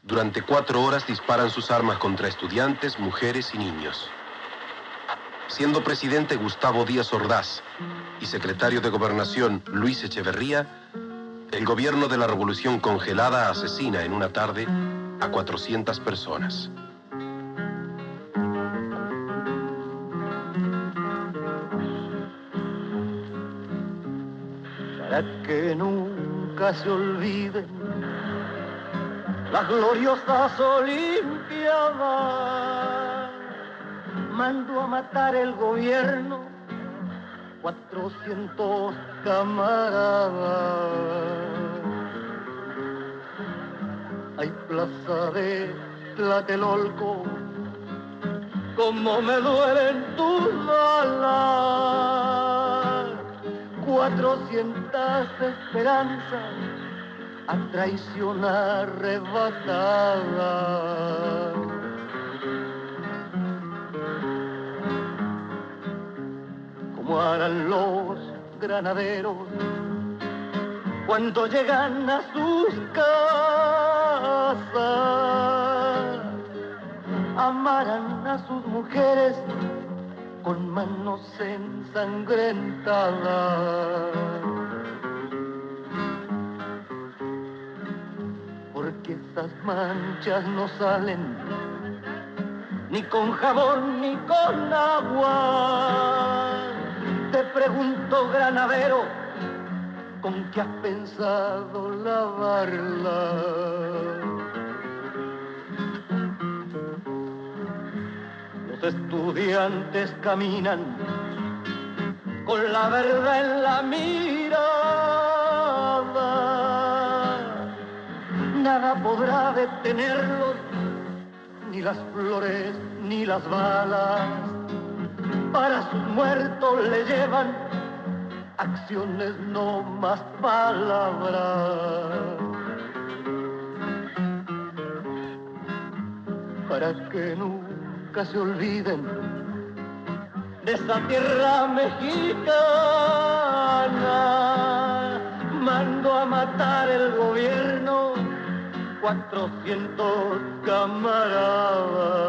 Durante 4 horas disparan sus armas contra estudiantes, mujeres y niños. Siendo presidente Gustavo Díaz Ordaz y secretario de Gobernación Luis Echeverría, el gobierno de la Revolución Congelada asesina en una tarde a 400 personas. Para que nunca se olviden las gloriosas Olimpiadas, mandó a matar el gobierno 400 camaradas. Hay plaza de Tlatelolco, como me duelen tus balas. 400 esperanzas a traición arrebatada. Como harán los granaderos cuando llegan a sus casas, amarán a sus mujeres con manos ensangrentadas. Porque esas manchas no salen ni con jabón ni con agua. Te pregunto, granadero, ¿con qué has pensado lavarla? Los estudiantes caminan con la verdad en la mirada. Nada podrá detenerlos, ni las flores ni las balas. Para sus muertos le llevan acciones, no más palabras. Para que nunca se olviden de esa tierra mexicana, mandó a matar el gobierno 400 camaradas.